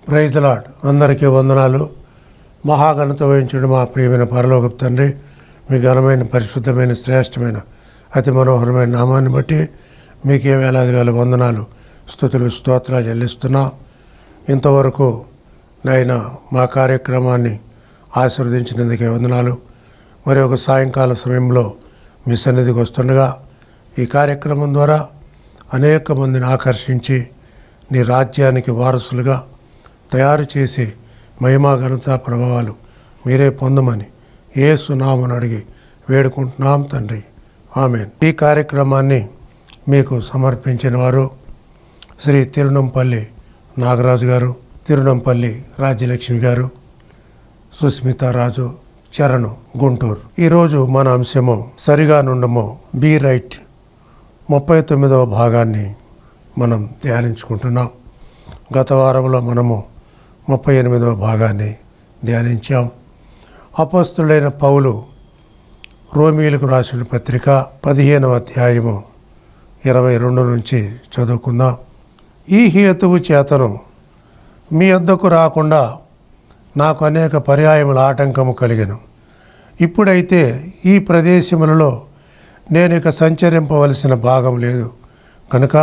Praise the lord. అందరికీ వందనాలు. మహాఘనత వహించుడు మా ప్రియమైన పరలోకపు తండ్రి, మీ ఘనమైన పరిశుద్ధమైన శ్రేష్టమైన అతి మనోహరమైన నామాన్ని బట్టి మీకే వేలాది వేల వందనాలు, స్తుతులు, స్తోత్రాలు చెల్లిస్తున్నా. ఇంతవరకు నాయన మా కార్యక్రమాన్ని ఆశీర్వదించినందుకే వందనాలు. మరి ఒక సాయంకాల సమయంలో మీ సన్నిధికి వస్తుండగా ఈ కార్యక్రమం ద్వారా అనేక మందిని ఆకర్షించి నీ రాజ్యానికి వారసులుగా తయారు చేసి మహిమా ఘనత ప్రభావాలు మీరే పొందమని యేసు నామమున అడిగి వేడుకుంటున్నాం తండ్రి, ఆమేన్. ఈ కార్యక్రమాన్ని మీకు సమర్పించిన వారు శ్రీ తిరునంపల్లి నాగరాజు గారు, తిరునంపల్లి రాజ్యలక్ష్మి గారు, సుస్మితారాజు, చరణు, గుంటూరు. ఈరోజు మన అంశము సరిగా నుండము, బీ రైట్, 39వ భాగాన్ని మనం ధ్యానించుకుంటున్నాం. గత వారంలో మనము 38వ భాగాన్ని ధ్యానించాం. అపొస్తలుడైన పౌలు రోమీయులకు రాసిన పత్రిక 15వ అధ్యాయము 22 నుంచి చదువుకుందాం. ఈ హేతువు చేతను మీ వద్దకు రాకుండా నాకు అనేక పర్యాయముల ఆటంకము కలిగెను. ఇప్పుడైతే ఈ ప్రదేశములలో నేను ఇక సంచరింపవలసిన భాగం లేదు కనుక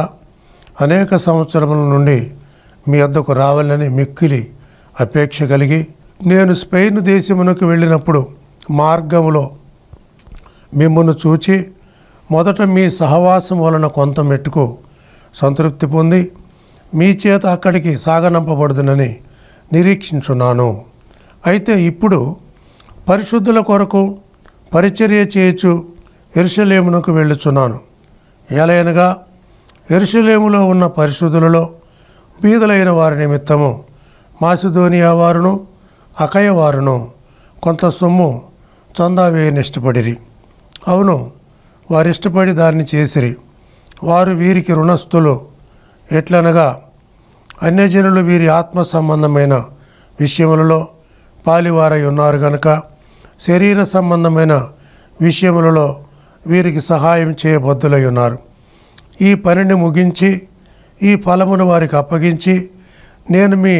అనేక సంవత్సరముల నుండి మీ వద్దకు రావాలని మిక్కిలి అపేక్ష కలిగి, నేను స్పెయిన్ దేశమునకు వెళ్ళినప్పుడు మార్గములో మిమ్మల్ని చూచి మొదట మీ సహవాసం వలన కొంత మెట్టుకు సంతృప్తి పొంది మీ చేత అక్కడికి సాగనంపబడుదునని నిరీక్షించున్నాను. అయితే ఇప్పుడు పరిశుద్ధుల కొరకు పరిచర్య చేయొచ్చు యెరూషలేమునకు వెళ్ళుచున్నాను. ఎలయనగా యెరూషలేములో ఉన్న పరిశుద్ధులలో బీదలైన వారి నిమిత్తము మాసిదోనియా వారును అకయ వారును కొంత సొమ్ము చందా వేయని ఇష్టపడిరి. అవును, వారు ఇష్టపడి దాన్ని చేసిరి. వారు వీరికి రుణస్థులు. ఎట్లనగా అన్యజనులు వీరి ఆత్మ సంబంధమైన విషయములలో పాలివారై ఉన్నారు గనుక శరీర సంబంధమైన విషయములలో వీరికి సహాయం చేయబద్దులై ఉన్నారు. ఈ పనిని ముగించి ఈ ఫలమును వారికి అప్పగించి నేను మీ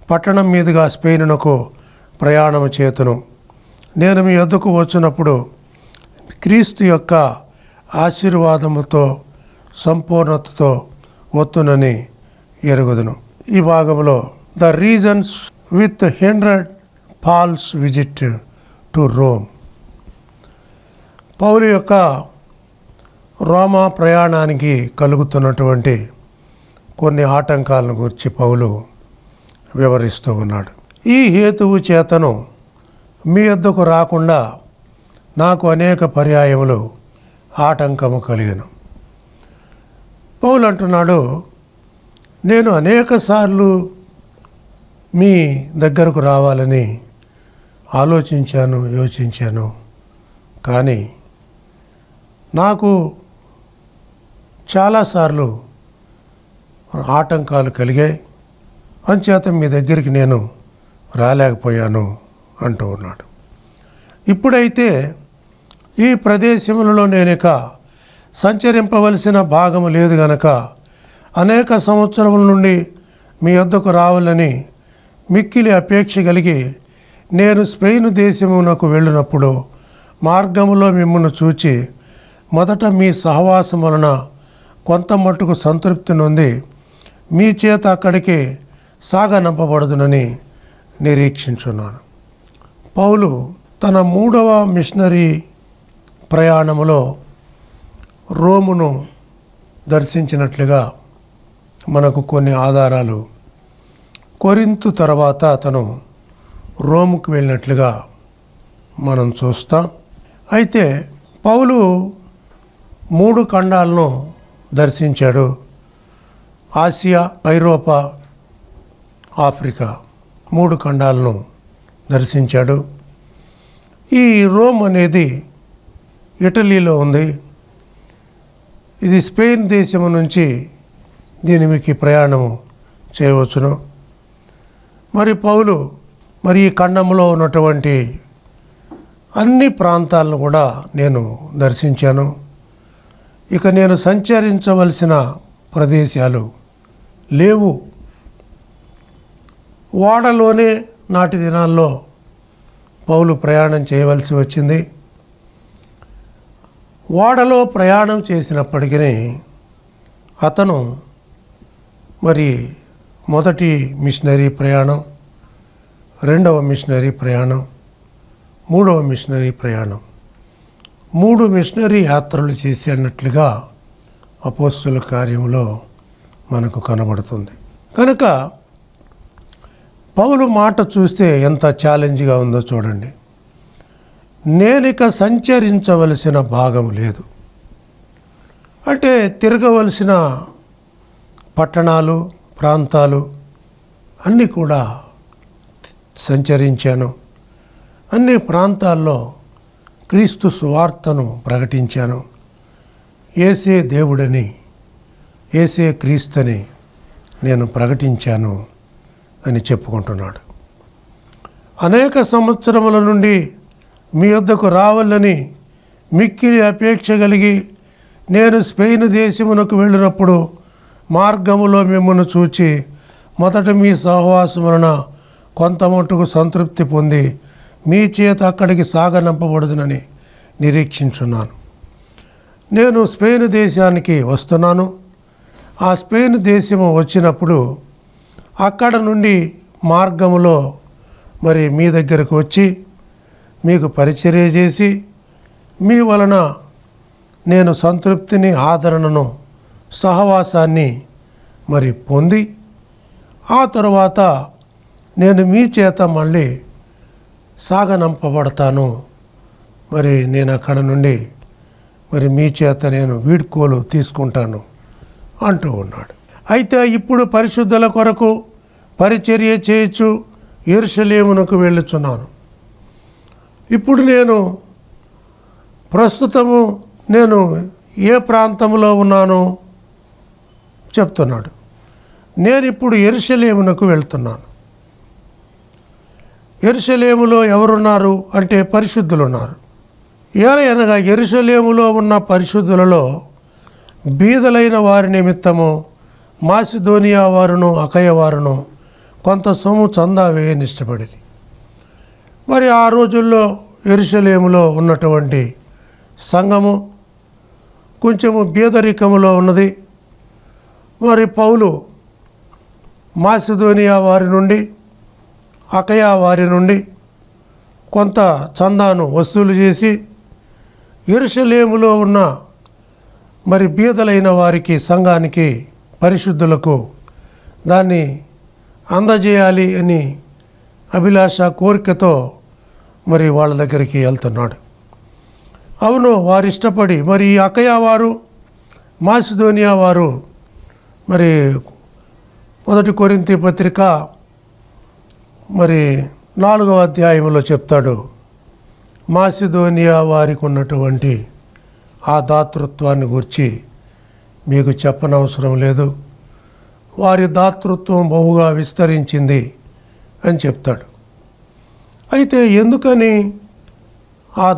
పట్టణం మీదుగా స్పెయినునకు ప్రయాణము చేతును. నేను మీ వద్దకు వచ్చినప్పుడు క్రీస్తు యొక్క ఆశీర్వాదముతో సంపూర్ణతతో వత్తునని ఎరుగుదును. ఈ భాగంలో the reasons with hindered Paul's visit to Rome. పౌలు యొక్క రోమా ప్రయాణానికి కలుగుతున్నటువంటి కొన్ని ఆటంకాలను గురించి పౌలు వివరిస్తూ ఉన్నాడు. ఈ హేతువు చేతను మీ వద్దకు రాకుండా నాకు అనేక పర్యాయములు ఆటంకము కలిగెను. పౌలు అంటున్నాడు, నేను అనేక సార్లు మీ దగ్గరకు రావాలని ఆలోచించాను, యోచించాను. కానీ నాకు చాలాసార్లు ఆటంకాలు కలిగాయి. అంచేత మీ దగ్గరికి నేను రాలేకపోయాను అంటూ ఉన్నాడు. ఇప్పుడైతే ఈ ప్రదేశములలో నేను ఇక సంచరింపవలసిన భాగము లేదు గనక అనేక సంవత్సరముల నుండి మీ వద్దకు రావాలని మిక్కిలి అపేక్ష కలిగి నేను స్పెయిన్ దేశమునకు వెళ్ళినప్పుడు మార్గములో మిమ్మల్ని చూచి మొదట మీ సహవాసం వలన కొంత మట్టుకు సంతృప్తి నొంది మీ చేత అక్కడికి సాగనంపబడుదునని నిరీక్షించున్నాను. పౌలు తన 3వ మిషనరీ ప్రయాణములో రోమును దర్శించినట్లుగా మనకు కొన్ని ఆధారాలు, కొరింతు తర్వాత అతను రోముకు వెళ్ళినట్లుగా మనం చూస్తాం. అయితే పౌలు 3 ఖండాలను దర్శించాడు. ఆసియా, ఐరోపా, ఆఫ్రికా 3 ఖండాలను దర్శించాడు. ఈ రోమ్ అనేది ఇటలీలో ఉంది. ఇది స్పెయిన్ దేశము నుంచి దీనికి ప్రయాణం చేయవచ్చును. మరి పౌలు ఈ ఖండంలో ఉన్నటువంటి అన్ని ప్రాంతాలను కూడా నేను దర్శించాను. ఇక నేను సంచరించవలసిన ప్రదేశాలు లేవు ఓడలోనే నాటి దినాల్లో పౌలు ప్రయాణం చేయవలసి వచ్చింది. ఓడలో ప్రయాణం చేసినప్పటికీ అతను మరి మొదటి మిషనరీ ప్రయాణం, రెండవ మిషనరీ ప్రయాణం, మూడవ మిషనరీ ప్రయాణం, 3 మిషనరీ యాత్రలు చేసినట్లుగా అపోస్తుల కార్యంలో మనకు కనబడుతుంది. కనుక పౌలు మాట చూస్తే ఎంత ఛాలెంజ్గా ఉందో చూడండి. నేనిక సంచరించవలసిన భాగం లేదు. అంటే తిరగవలసిన పట్టణాలు, ప్రాంతాలు అన్నీ కూడా సంచరించాను. అన్ని ప్రాంతాల్లో క్రీస్తు సువార్తను ప్రకటించాను. యేసే దేవుడని, యేసే క్రీస్తుని నేను ప్రకటించాను అని చెప్పుకుంటున్నాడు. అనేక సంవత్సరముల నుండి మీ వద్దకు రావాలని మిక్కిలి అపేక్ష కలిగి నేను స్పెయిన్ దేశమునకు వెళ్ళినప్పుడు మార్గములో మిమ్మల్ని చూచి మొదట మీ సహవాసం వలన కొంత మట్టుకు సంతృప్తి పొంది మీ చేత అక్కడికి సాగనంపబడుదునని నిరీక్షించున్నాను. నేను స్పెయిన్ దేశానికి వస్తున్నాను. ఆ స్పెయిన్ దేశము వచ్చినప్పుడు అక్కడ నుండి మార్గములో మరి మీ దగ్గరకు వచ్చి మీకు పరిచర్య చేసి మీ వలన నేను సంతృప్తిని, ఆదరణను, సహవాసాన్ని మరి పొంది ఆ తరువాత నేను మీ చేత మళ్ళీ సాగనంపబడతాను. మరి నేను అక్కడ నుండి మరి మీ చేత నేను వీడ్కోలు తీసుకుంటాను అంటూ ఉన్నాడు. అయితే ఇప్పుడు పరిశుద్ధుల కొరకు పరిచర్య చేయొచ్చు యెరూషలేమునకు వెళ్ళుచున్నాను. ఇప్పుడు ప్రస్తుతము నేను ఏ ప్రాంతంలో ఉన్నాను చెప్తున్నాడు. నేను ఇప్పుడు యెరూషలేమునకు వెళ్తున్నాను. యెరూషలేములో ఎవరున్నారు అంటే పరిశుద్ధులు ఉన్నారు. ఏలయనగా యెరూషలేములో ఉన్న పరిశుద్ధులలో బీదలైన వారి నిమిత్తము మాసిదోనియా వారును అకయ వారును కొంత సొమ్ము చందా వేయనిష్టపడింది. మరి ఆ రోజుల్లో యెరూషలేములో ఉన్నటువంటి సంఘము కొంచెము బీదరికములో ఉన్నది. మరి పౌలు మాసిదోనియా వారి నుండి, అకయా వారి నుండి కొంత చందాను వసూలు చేసి యెరూషలేములో ఉన్న మరి బీదలైన వారికి, సంఘానికి, పరిశుద్ధులకు దాన్ని అందజేయాలి అని అభిలాష, కోరికతో మరి వాళ్ళ దగ్గరికి వెళ్తున్నాడు. అవును, వారు ఇష్టపడి మరి అకయా వారు, మాసిదోనియా వారు మరి 1 కొరింథీ పత్రిక మరి 4వ అధ్యాయంలో చెప్తాడు. మాసిదోనియా వారికి ఉన్నటువంటి ఆ దాతృత్వాన్ని గురించి మీకు చెప్పనవసరం లేదు. వారి దాతృత్వం బహుగా విస్తరించింది అని చెప్తాడు. అయితే ఎందుకని ఆ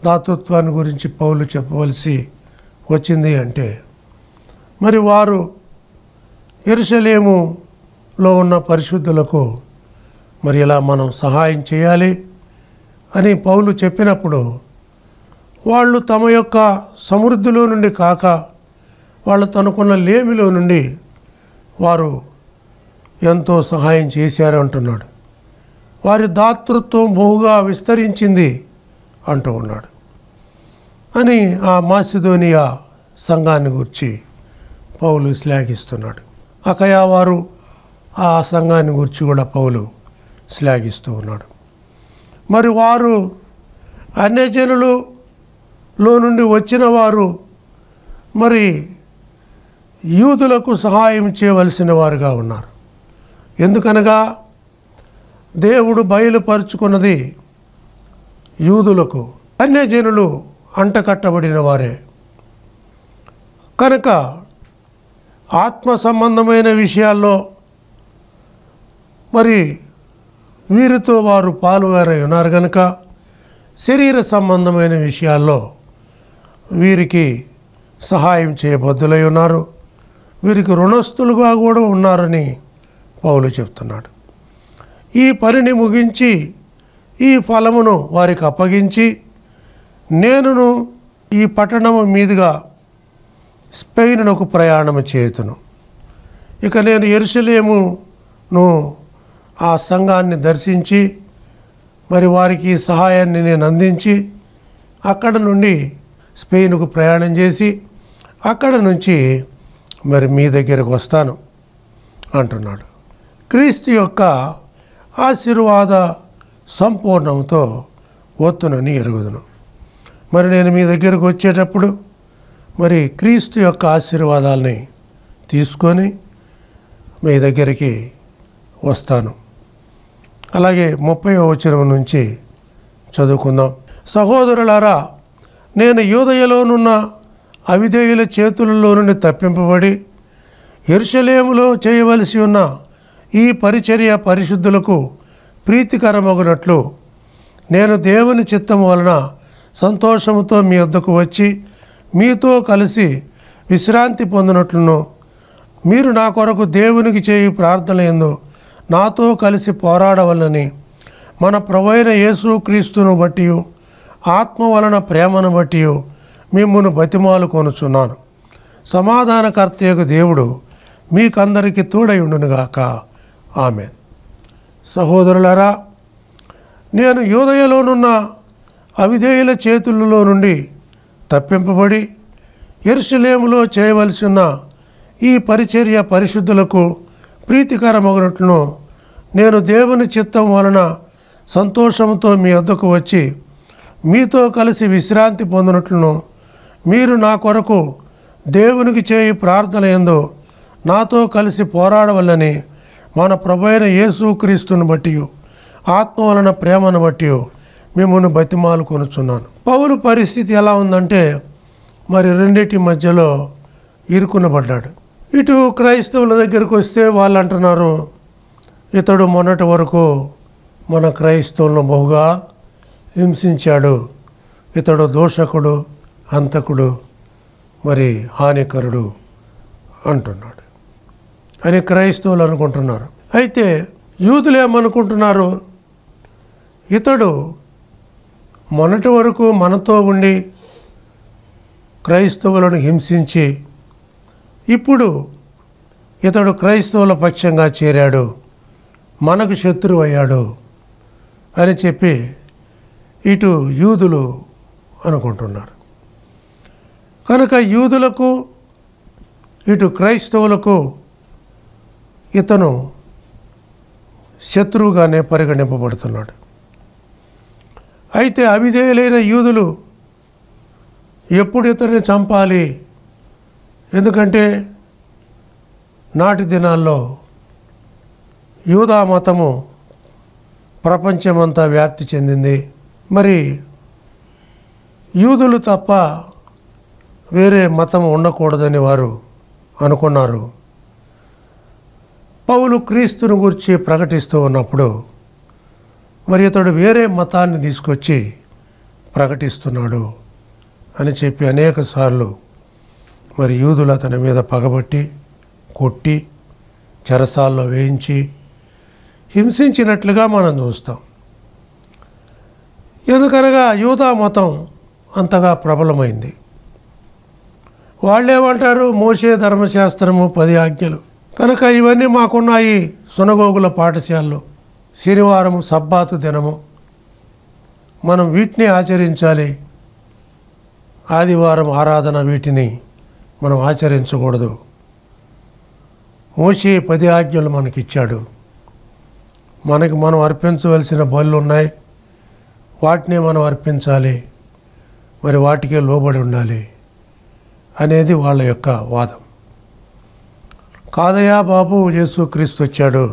దాతృత్వాన్ని గురించి పౌలు చెప్పవలసి వచ్చింది అంటే, మరి వారు యెరూషలేములో ఉన్న పరిశుద్ధులకు మరి ఇలా మనం సహాయం చేయాలి అని పౌలు చెప్పినప్పుడు వాళ్ళు తమ యొక్క సమృద్ధిలో నుండి కాక వాళ్ళు తనకున్న లేమిలో నుండి వారు ఎంతో సహాయం చేశారు అంటున్నాడు. వారి దాతృత్వం బహుగా విస్తరించింది అంటూ ఉన్నాడు అని ఆ మాసిదోనియా సంఘాన్ని గురించి పౌలు శ్లాఘిస్తున్నాడు. అకయా వారు ఆ సంఘాన్ని గురించి కూడా పౌలు శ్లాఘిస్తూ ఉన్నాడు. మరి వారు అన్యజనులలో నుండి వచ్చిన వారు మరి యూదులకు సహాయం చేయవలసిన వారుగా ఉన్నారు. ఎందుకనగా దేవుడు బయలుపరుచుకున్నది యూదులకు, అన్యజనులు అంటకట్టబడిన వారే. కనుక ఆత్మ సంబంధమైన విషయాల్లో మరి వీరితో వారు పాలువారై ఉన్నారు కనుక శరీర సంబంధమైన విషయాల్లో వీరికి సహాయం చేయబద్దులై ఉన్నారు. వీరికి రుణస్థులుగా కూడా ఉన్నారని పౌలు చెప్తున్నాడు. ఈ పనిని ముగించి ఈ ఫలమును వారికి అప్పగించి నేనును ఈ పట్టణము మీదుగా స్పెయినునకు ప్రయాణము చేయుదును. ఇక నేను యెరూషలేమును ఆ సంఘాన్ని దర్శించి మరి వారికి సహాయాన్ని నేను అందించి అక్కడ నుండి స్పెయిన్కు ప్రయాణం చేసి అక్కడ నుంచి మరి మీ దగ్గరకు వస్తాను అంటున్నాడు. క్రీస్తు యొక్క ఆశీర్వాద సంపూర్ణంతో వత్తునని ఎరుగుదును. మరి నేను మీ దగ్గరకు వచ్చేటప్పుడు మరి క్రీస్తు యొక్క ఆశీర్వాదాలని తీసుకొని మీ దగ్గరికి వస్తాను. అలాగే 30వ వచనం నుంచి చదువుకుందాం. సహోదరులారా, నేను యూదయలోనున్న అవిధేయుల చేతులలో నుండి తప్పింపబడి యెరూషలేములో చేయవలసి ఉన్న ఈ పరిచర్య పరిశుద్ధులకు ప్రీతికరమగునట్లు నేను దేవుని చిత్తం వలన సంతోషముతో మీ వద్దకు వచ్చి మీతో కలిసి విశ్రాంతి పొందినట్లును మీరు నా కొరకు దేవునికి చేయి ప్రార్థన యందు నాతో కలిసి పోరాడవలనని మన ప్రభువైన యేసుక్రీస్తును బట్టి ఆత్మ వలన ప్రేమను బట్టి మిమ్మును బతిమాలు కొనుచున్నాను. సమాధానకర్తయగు దేవుడు మీకందరికీ తోడై ఉండునుగాక. ఆమేన్. సహోదరులారా, నేను యూదయలోనున్న అవిధేయుల చేతులలో నుండి తప్పింపబడి యెరూషలేములో చేయవలసి ఉన్న ఈ పరిచర్య పరిశుద్ధులకు ప్రీతికరమగునట్లును నేను దేవుని చిత్తం వలన సంతోషంతో మీ వద్దకు వచ్చి మీతో కలిసి విశ్రాంతి పొందినట్లును మీరు నా కొరకు దేవునికి చేయి ప్రార్థన యందు నాతో కలిసి పోరాడవలని మన ప్రభువైన యేసుక్రీస్తును బట్టి ఆత్మ వలన ప్రేమను బట్టి మిమ్మల్ని బతిమాలు కొనుచున్నాను. పౌలు పరిస్థితి ఎలా ఉందంటే మరి రెండింటి మధ్యలో ఇరుకునబడ్డాడు. ఇటు క్రైస్తవుల దగ్గరికి వస్తే వాళ్ళు అంటున్నారు, ఇతడు మొన్నటి వరకు మన క్రైస్తవులను బహుగా హింసించాడు, ఇతడు దోషకుడు, హంతకుడు, మరి హానికరుడు అంటున్నాడు అని క్రైస్తవులు అనుకుంటున్నారు. అయితే యూదులు ఏమనుకుంటున్నారు, ఇతడు మొన్నటి వరకు మనతో ఉండి క్రైస్తవులను హింసించి ఇప్పుడు ఇతడు క్రైస్తవుల పక్షంగా చేరాడు, మనకు శత్రువు అయ్యాడు అని చెప్పి ఇటు యూదులు అనుకుంటున్నారు. కనుక యూదులకు ఇటు క్రైస్తవులకు ఇతను శత్రువుగానే పరిగణింపబడుతున్నాడు. అయితే అవిధేయులైన యూదులు ఎప్పుడు ఇతన్ని చంపాలి, ఎందుకంటే నాటి దినాల్లో యూదా మతము ప్రపంచమంతా వ్యాప్తి చెందింది. మరి యూదులు తప్ప వేరే మతం ఉండకూడదని వారు అనుకున్నారు. పౌలు క్రీస్తుని గురించి ప్రకటిస్తూ ఉన్నప్పుడు మరి ఇతడు వేరే మతాన్ని తీసుకొచ్చి ప్రకటిస్తున్నాడు అని చెప్పి అనేక సార్లు మరి యూదులు అతని మీద పగబట్టి కొట్టి చెరసాల్లో వేయించి హింసించినట్లుగా మనం చూస్తాం. ఎందుకనగా యూదా మతం అంతగా ప్రబలమైంది. వాళ్ళేమంటారు, మోషే ధర్మశాస్త్రము 10 ఆజ్ఞలు, కనుక ఇవన్నీ మాకున్నాయి సునగోగుల పాఠశాలలో, శనివారం సబ్బాతు దినము మనం వీటిని ఆచరించాలి, ఆదివారం ఆరాధన వీటిని మనం ఆచరించకూడదు. మోషే 10 ఆజ్ఞలు మనకిచ్చాడు, మనకి మనం అర్పించవలసిన బలులు ఉన్నాయి, వాటినే మనం అర్పించాలి, మరి వాటికే లోబడి ఉండాలి అనేది వాళ్ళ యొక్క వాదం. కాదయా బాబు, యేసుక్రీస్తు వచ్చాడు,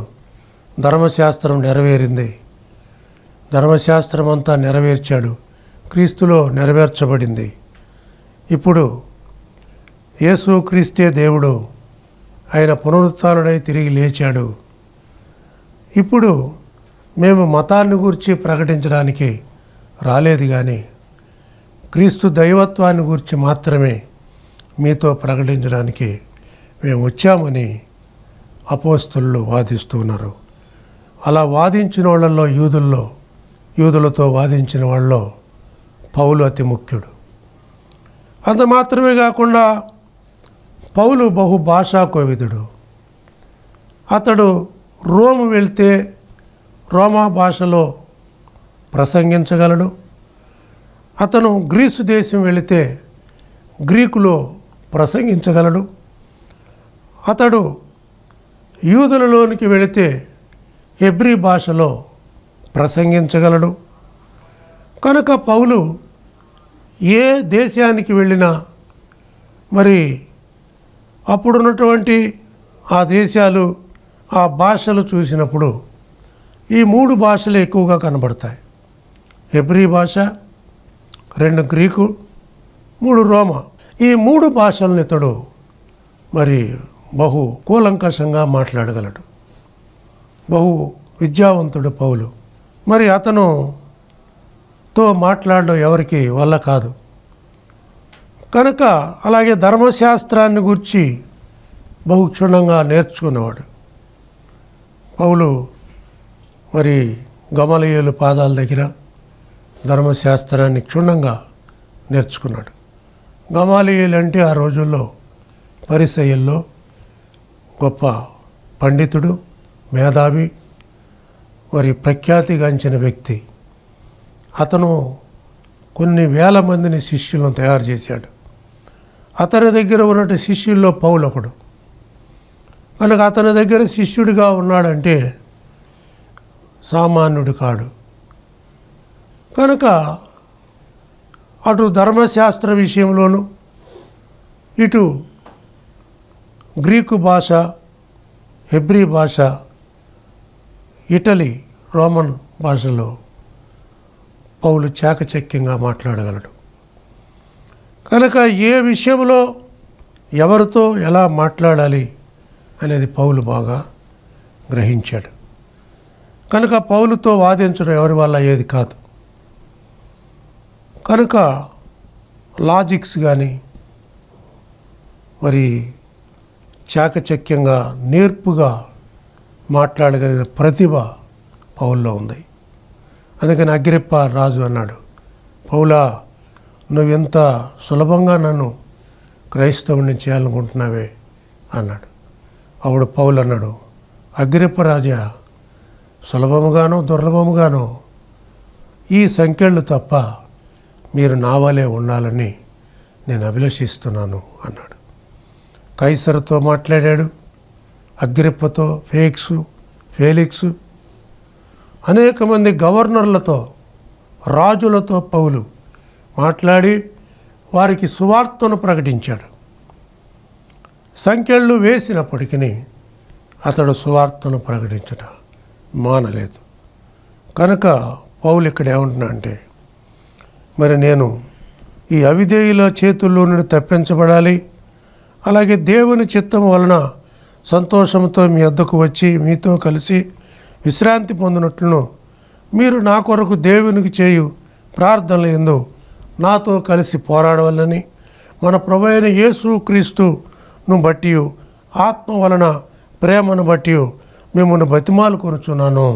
ధర్మశాస్త్రం నెరవేరింది, ధర్మశాస్త్రం అంతా నెరవేర్చాడు, క్రీస్తులో నెరవేర్చబడింది. ఇప్పుడు యేసుక్రీస్తే దేవుడు, ఆయన పునరుత్థానుడై తిరిగి లేచాడు. ఇప్పుడు మేము మతాన్ని గురించి ప్రకటించడానికి రాలేదు, కానీ క్రీస్తు దైవత్వాన్ని గురించి మాత్రమే మీతో ప్రకటించడానికి మేము వచ్చామని అపోస్తలులు వాదిస్తూ ఉన్నారు. అలా వాదించిన వాళ్ళల్లో యూదులతో వాదించిన వాళ్ళలో పౌలు అతి ముఖ్యుడు. అంత మాత్రమే కాకుండా పౌలు బహుభాషా కోవిదుడు. అతడు రోము వెళ్తే రోమా భాషలో ప్రసంగించగలడు. అతను గ్రీసు దేశం వెళితే గ్రీకులో ప్రసంగించగలడు. అతడు యూదులలోనికి వెళితే హెబ్రీ భాషలో ప్రసంగించగలడు. కనుక పౌలు ఏ దేశానికి వెళ్ళినా మరి అప్పుడున్నటువంటి ఆ దేశాలు ఆ భాషలు చూసినప్పుడు ఈ 3 భాషలు ఎక్కువగా కనబడతాయి. హెబ్రీ భాష, 2 గ్రీకు, 3 రోమా. ఈ 3 భాషలను ఇతడు మరి బహు కూలంకషంగా మాట్లాడగలడు. బహు విద్యావంతుడు పౌలు. మరి అతనుతో మాట్లాడడం ఎవరికి వల్ల కాదు. కనుక అలాగే ధర్మశాస్త్రాన్ని గురించి బహు క్షుణ్ణంగా నేర్చుకున్నవాడు పౌలు. మరి గమలీయేలు పాదాల దగ్గర ధర్మశాస్త్రాన్ని క్షుణ్ణంగా నేర్చుకున్నాడు. గమలీయేలు అంటే ఆ రోజుల్లో పరిసయ్యుల్లో గొప్ప పండితుడు, మేధావి, మరి ప్రఖ్యాతిగాంచిన వ్యక్తి. అతను కొన్ని వేల మందిని శిష్యులను తయారు చేశాడు. అతని దగ్గర ఉన్నటువంటి శిష్యుల్లో పౌలు ఒకడు. కనుక అతని దగ్గర శిష్యుడిగా ఉన్నాడంటే సామాన్యుడు కాడు. కనుక అటు ధర్మశాస్త్ర విషయంలోనూ ఇటు గ్రీకు భాష, హెబ్రీ భాష, ఇటలీ రోమన్ భాషలో పౌలు చాకచక్యంగా మాట్లాడగలడు. కనుక ఏ విషయంలో ఎవరితో ఎలా మాట్లాడాలి అనేది పౌలు బాగా గ్రహించాడు. కనుక పౌలుతో వాదించడం ఎవరి వల్ల అయ్యేది కాదు. కనుక లాజిక్స్ కానీ మరి చాకచక్యంగా నేర్పుగా మాట్లాడగలిగిన ప్రతిభ పౌల్లో ఉంది. అందుకని అగ్రిప్ప రాజు అన్నాడు, పౌలా, నువ్వెంత సులభంగా నన్ను క్రైస్తవుని చేయాలనుకుంటున్నావే అన్నాడు. అప్పుడు పౌలు అన్నాడు, అగ్రిప్ప రాజా, సులభముగానో దుర్లభముగానో ఈ సంఖ్యలు తప్ప మీరు నా వలే ఉండాలని నేను అభిలషిస్తున్నాను అన్నాడు. కైసరుతో మాట్లాడాడు, అగ్రిప్పతో, ఫేలిక్సు అనేక మంది గవర్నర్లతో, రాజులతో పౌలు మాట్లాడి వారికి సువార్తను ప్రకటించాడు. సంఖ్యలు వేసినప్పటికీ అతడు సువార్తను ప్రకటించడం మానలేదు. కనుక పౌలు ఇక్కడ ఏమంటున్నా అంటే, మరి నేను ఈ అవిధేయుల చేతుల్లో నుండి తప్పించబడాలి, అలాగే దేవుని చిత్తం వలన సంతోషంతో మీ వద్దకు వచ్చి మీతో కలిసి విశ్రాంతి పొందినట్లును మీరు నా కొరకు దేవునికి చేయు ప్రార్థనలు యందు నాతో కలిసి పోరాడవలని మన ప్రభువైన యేసు క్రీస్తును బట్టి ఆత్మ వలన ప్రేమను బట్టి మిమ్మల్ని బతిమాలు కొనుచున్నాను.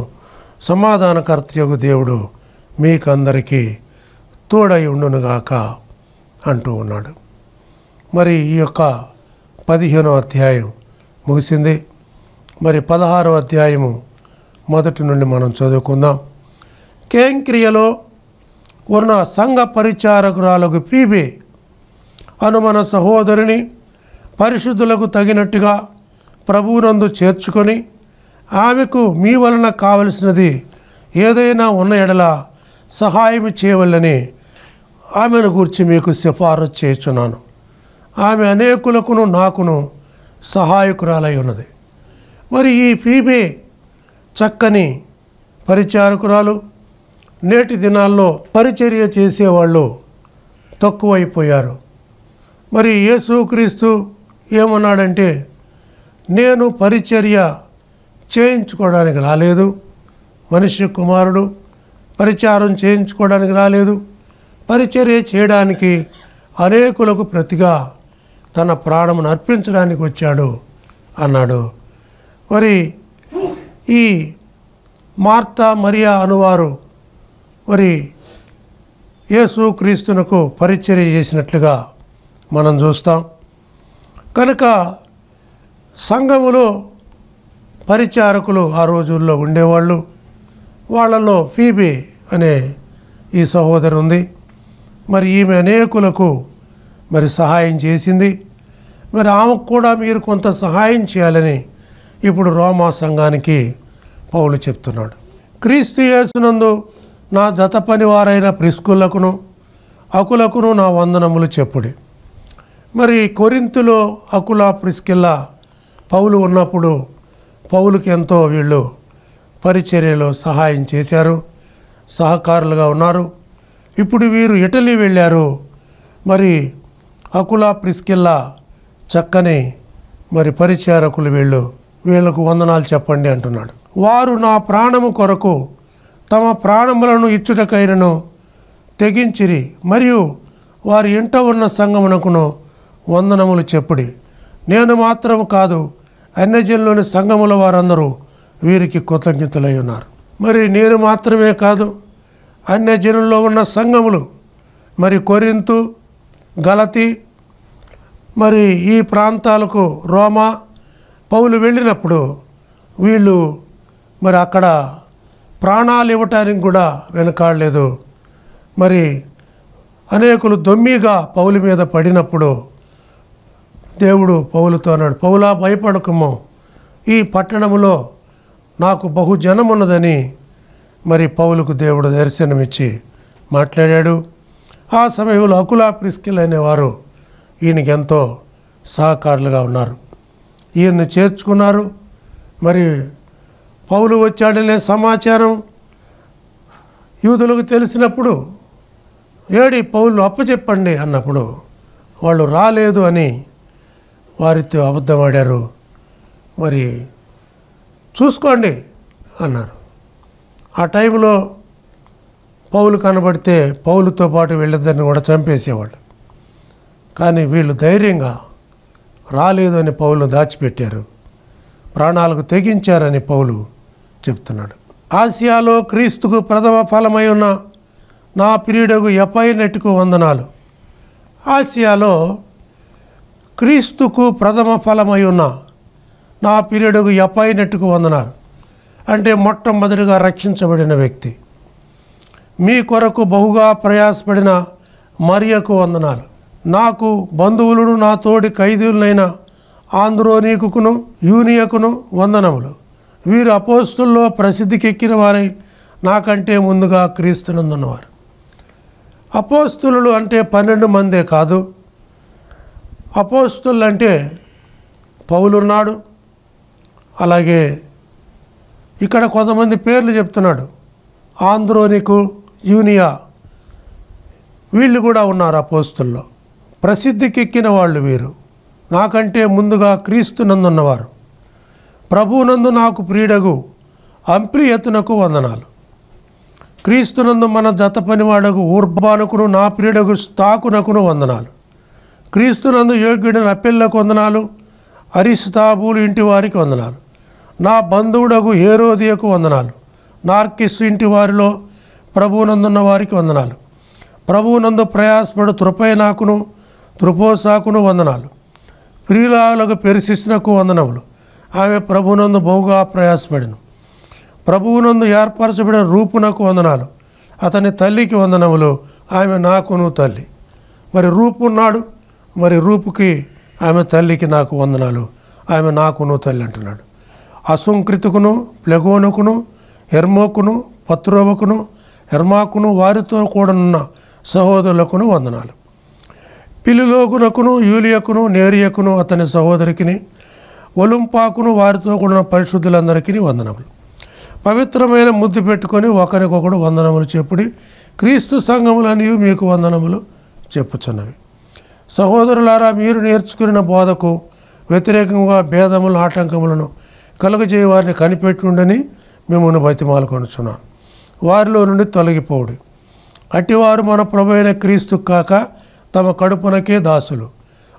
సమాధానకర్తయగు దేవుడు మీకందరికీ తోడై ఉండునుగాక అంటూ ఉన్నాడు. మరి ఈ యొక్క 15వ అధ్యాయం ముగిసింది. మరి 16వ అధ్యాయము మొదటి నుండి మనం చదువుకుందాం. కేంక్రియలో ఉన్న సంఘ పరిచారకురాలకు ఫీబే అను మన సహోదరిని పరిశుద్ధులకు తగినట్టుగా ప్రభువునందు చేర్చుకొని ఆమెకు మీ వలన కావలసినది ఏదైనా ఉన్న ఎడల సహాయం చేయవలని ఆమెను గూర్చి మీకు సిఫారసు చేయుచున్నాను. ఆమె అనేకులకును నాకును సహాయకురాలై ఉన్నది. మరి ఈ ఫీబే చక్కని పరిచారకురాలు. నేటి దినాల్లో పరిచర్య చేసేవాళ్ళు తక్కువైపోయారు. మరి యేసుక్రీస్తు ఏమన్నాడంటే, నేను పరిచర్య చేయించుకోవడానికి రాలేదు, మనిషి కుమారుడు పరిచారం చేయించుకోవడానికి రాలేదు, పరిచర్య చేయడానికి అనేకులకు ప్రతిగా తన ప్రాణమును అర్పించడానికి వచ్చాడు అన్నాడు. మరి ఈ మార్తా మరియా అనువారు మరి యేసు క్రీస్తునకు పరిచర్య చేసినట్లుగా మనం చూస్తాం. కనుక సంఘములో పరిచారకులు ఆ రోజుల్లో ఉండేవాళ్ళు. వాళ్ళలో ఫీబీ అనే ఈ సహోదరు ఉంది. మరి ఈమె అనేకులకు మరి సహాయం చేసింది. మరి ఆమెకు కూడా మీరు కొంత సహాయం చేయాలని ఇప్పుడు రోమా సంఘానికి పౌలు చెప్తున్నాడు. క్రీస్తు యేసునందు నా జత పనివారైన ప్రిస్కులకును అకులకును నా వందనములు చెప్పుడి. మరి కొరింథులో అకుల ప్రిస్కిల్లా పౌలు ఉన్నప్పుడు పౌలుకి ఎంతో వీళ్ళు పరిచర్యలో సహాయం చేశారు, సహకారులుగా ఉన్నారు. ఇప్పుడు వీరు ఇటలీ వెళ్ళారు. మరి అకుల ప్రిస్కిల్లా చక్కని మరి పరిచారకులు వీళ్ళకు వందనాలు చెప్పండి అంటున్నాడు. వారు నా ప్రాణము కొరకు తమ ప్రాణములను ఇచ్చుటకైనను తెగించిరి, మరియు వారి ఇంట ఉన్న సంఘమునకును వందనములు చెప్పుడి. నేను మాత్రం కాదు, అన్యజనులోని సంఘముల వారందరూ వీరికి కృతజ్ఞతలై ఉన్నారు. మరి నేను మాత్రమే కాదు, అన్యజనుల్లో ఉన్న సంఘములు మరి కొరింథు, గలతీ, మరి ఈ ప్రాంతాలకు రోమా పౌలు వెళ్ళినప్పుడు వీళ్ళు మరి అక్కడ ప్రాణాలు ఇవ్వటానికి కూడా వెనకాడలేదు. మరి అనేకులు దొమ్మిగా పౌలు మీద పడినప్పుడు దేవుడు పౌలుతో అన్నాడు, పౌలా భయపడకము, ఈ పట్టణములో నాకు బహుజనం ఉన్నదని మరి పౌలుకు దేవుడు దర్శనమిచ్చి మాట్లాడాడు. ఆ సమయంలో అకుల ప్రిస్కిల్ అనేవారు ఈయనకి ఎంతో సహకారులుగా ఉన్నారు. ఈయన్ని చేర్చుకున్నారు. మరి పౌలు వచ్చాడనే సమాచారం యూదులకు తెలిసినప్పుడు ఏడి పౌలు అప్పచెప్పండి అన్నప్పుడు వాళ్ళు రాలేదు అని వారితో అబద్ధమాడారు. మరి చూసుకోండి అన్నారు. ఆ టైంలో పౌలు కనబడితే పౌలుతో పాటు వీళ్ళిద్దరిని కూడా చంపేసేవాళ్ళు. కానీ వీళ్ళు ధైర్యంగా రాలేదు అని పౌలును దాచిపెట్టారు, ప్రాణాలకు తెగించారని పౌలు చెప్తున్నాడు. ఆసియాలో క్రీస్తుకు ప్రథమ ఫలమై ఉన్న నా ప్రియుడగు ఎపైనెటుకు వందనాలు. ఆసియాలో క్రీస్తుకు ప్రథమ ఫలమై ఉన్న నా ప్రియుడగు ఎపైనెటుకు వందనాలు అంటే మొట్టమొదటిగా రక్షించబడిన వ్యక్తి. మీ కొరకు బహుగా ప్రయాసపడిన మరియకు వందనాలు. నాకు బంధువులను నా తోడి ఖైదీలనైన ఆంద్రోనీకును యూనియకును వందనములు. వీరు అపోస్తుల్లో ప్రసిద్ధికెక్కిన వారై నాకంటే ముందుగా క్రీస్తునందున్నవారు. అపోస్తులు అంటే 12 మందే కాదు. అపోస్తులు అంటే పౌలున్నాడు, అలాగే ఇక్కడ కొంతమంది పేర్లు చెప్తున్నాడు, ఆంద్రోనికు, యూనియా, వీళ్ళు కూడా ఉన్నారు అపోస్తుల్లో. ప్రసిద్ధికెక్కిన వాళ్ళు వీరు, నాకంటే ముందుగా క్రీస్తునందున్నవారు. ప్రభువునందు నాకు ప్రియుడగు అంప్లియతునకు వందనాలు. క్రీస్తునందు మన జత పనివాడగు ఊర్బానుకును నా ప్రియుడగు స్తాకునకును వందనాలు. క్రీస్తునందు యోగ్యుడైన అపెల్లకు వందనాలు. అరిస్తాబులు ఇంటి వారికి వందనాలు. నా బంధువుడగు హేరోదియకు వందనాలు. నార్కిస్సు ఇంటి వారిలో ప్రభువునందున్న వారికి వందనాలు. ప్రభువునందు ప్రయాసపడు త్రుపైనాకును త్రుపోసాకును వందనాలు. ప్రియురాలకు పెరిసిస్నకు వందనములు. ఆమె ప్రభువునందు బహుగా ప్రయాసపడిను. ప్రభువునందు ఏర్పరచబడిన రూపునకు వందనాలు. అతని తల్లికి వందనములు. ఆమె నాకును తల్లి. మరి రూపు ఉన్నాడు, మరి రూపుకి ఆమె తల్లికి నాకు వందనాలు. ఆమె నాకును తల్లి అంటున్నాడు. అసుంకృతికును ప్లెగోనుకును హెర్మోకును పత్రోవకును హెర్మాకును వారితో కూడనున్న సహోదరులకును వందనాలు. పిలులోగునకును యూలియకును నేరియకును అతని సహోదరికిని ఒలుంపాకును వారితో కూడిన పరిశుద్ధులందరికీ వందనములు. పవిత్రమైన ముద్దు పెట్టుకొని ఒకరికొకడు వందనములు చెప్పుడి. క్రీస్తు సంఘములని మీకు వందనములు చెప్పుచున్నవి. సహోదరులారా, మీరు నేర్చుకున్న బోధకు వ్యతిరేకంగా భేదములు ఆటంకములను కలుగజేయ వారిని కనిపెట్టుండని మిమ్మల్ని బతిమాలు కొనుచున్నాను. వారిలో నుండి తొలగిపోవుడి. అట్టివారు మన ప్రభు అయిన క్రీస్తు కాక తమ కడుపునకే దాసులు.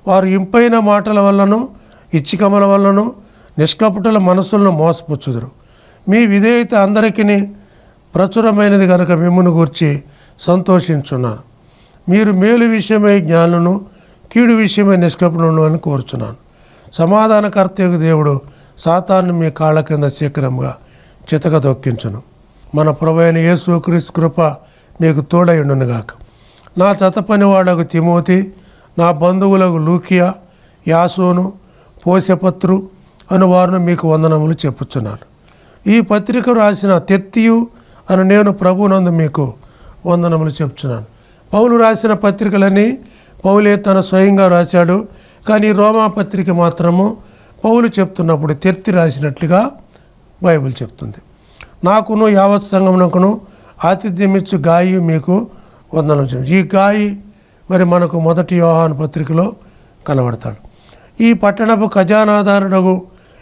వారు ఇంపైన మాటల వల్లను ఇచ్చికముల వల్లను నిష్కపటుల మనసులను మోసపుచ్చుదురు. మీ విధేయత అందరికీ ప్రచురమైనది కనుక మిమ్మును గూర్చి సంతోషించున్నాను. మీరు మేలు విషయమై జ్ఞానులను, కీడు విషయమై నిష్కపటులను అని కోరుచున్నాను. సమాధానకర్తయగు దేవుడు సాతాను మీ కాళ్ళ కింద శీఘ్రంగా చితకదొక్కించును. మన ప్రభువైన యేసుక్రీస్తు కృప మీకు తోడయుండునుగాక. నా చతపనివాడకు తిమోతి, నా బంధువులకు లూకియా, యాసోను, పోసెపత్రు అను వారిని మీకు వందనములు చెప్పుచున్నాను. ఈ పత్రిక రాసిన తెర్తియు అని నేను ప్రభునందు మీకు వందనములు చెప్పుచున్నాను. పౌలు రాసిన పత్రికలన్నీ పౌలే తన స్వయంగా రాశాడు. కానీ రోమా పత్రిక మాత్రము పౌలు చెప్తున్నప్పుడు తెర్తి రాసినట్లుగా బైబిల్ చెప్తుంది. నాకును యావత్ సంఘమునకును ఆతిథ్యమిచ్చు గాయి మీకు వందనం చెప్పు. ఈ గాయి మరి మనకు మొదటి యోహాను పత్రికలో కనబడతాడు. ఈ పట్టణపు ఖజానాదారుడగు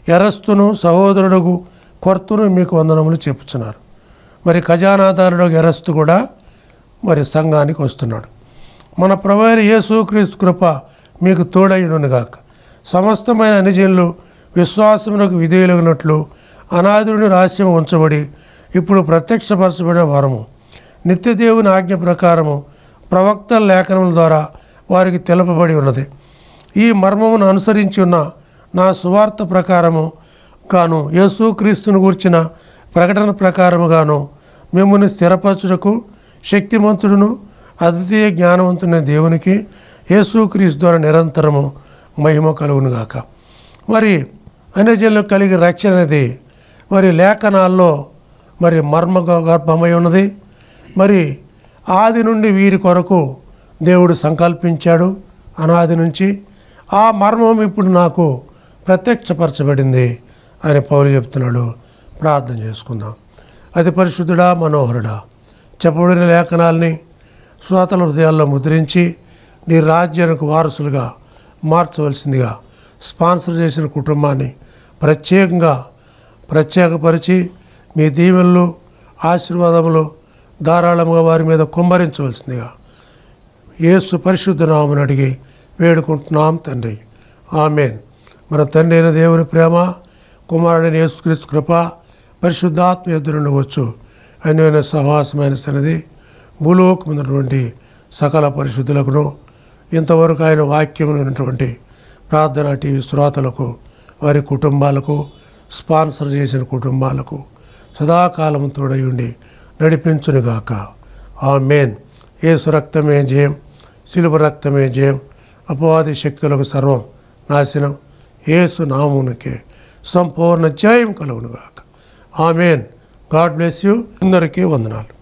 ఎరస్తును, సహోదరుడగు కొర్తును మీకు వందనములు చెప్పుచున్నారు. మరి ఖజానాదారుడగు ఎరస్తు కూడా మరి సంఘానికి వస్తున్నాడు. మన ప్రభువైన యేసుక్రీస్తు కృప మీకు తోడయుడునుగాక. సమస్తమైన అనుజనులు విశ్వాసమునకు విధేయులగినట్లు అనాథుని రహస్యం ఉంచబడి ఇప్పుడు ప్రత్యక్షపరచబడిన వరము నిత్యదేవుని ఆజ్ఞ ప్రకారము ప్రవక్తల లేఖనముల ద్వారా వారికి తెలుపబడి ఉన్నది. ఈ మర్మమును అనుసరించి ఉన్న నా సువార్త ప్రకారము గాను యేసుక్రీస్తును గూర్చిన ప్రకటన ప్రకారముగాను మిమ్ముని స్థిరపరచుటకు శక్తిమంతుడును అద్వితీయ జ్ఞానవంతుడైన దేవునికి యేసుక్రీస్తు ద్వారా నిరంతరము మహిమ కలుగునుగాక. మరి అన్యజనులకు కలిగే రక్షణ అనేది మరి లేఖనాల్లో మరి మర్మగర్భమై ఉన్నది. మరి ఆది నుండి వీరి కొరకు దేవుడు సంకల్పించాడు. అనాది నుంచి ఆ మర్మం ఇప్పుడు నాకు ప్రత్యక్షపరచబడింది అని పౌలు చెప్తున్నాడు. ప్రార్థన చేసుకుందాం. అతి పరిశుద్ధుడా, మనోహరుడా, చెప్పబడిన లేఖనాల్ని శ్రోతల హృదయాల్లో ముద్రించి నీ రాజ్యానికి వారసులుగా మార్చవలసిందిగా స్పాన్సర్ చేసిన కుటుంబాన్ని ప్రత్యేకపరిచి మీ దీవెనలు, ఆశీర్వాదములు ధారాళంగా వారి మీద కుమ్మరించవలసిందిగా యేసు పరిశుద్ధ నామమున అడిగి వేడుకుంటున్నాం తండ్రి. ఆమేన్. మన తండ్రి అయిన దేవుని ప్రేమ, కుమారుడైన యేసుక్రీస్తు కృప, పరిశుద్ధాత్మ ఎదురు ఉండవచ్చు అన్యోన్య సహవాసమైన సన్నిధి భూలోకమైనటువంటి సకల పరిశుద్ధులకును ఇంతవరకు ఆయన వాక్యమైనటువంటి ప్రార్థనా టీవీ శ్రోతలకు, వారి కుటుంబాలకు, స్పాన్సర్ చేసిన కుటుంబాలకు సదాకాలం తోడయుండి నడిపించునుగాక. ఆమేన్. యేసు రక్తమే జయం, శిలువ రక్తమే జయం, అపవాది శక్తులకు సర్వం నాశనం. యేసు నామమునకే సంపూర్ణ జయం కలుగునుగాక. ఆమేన్. God bless you. అందరికీ వందనాలు.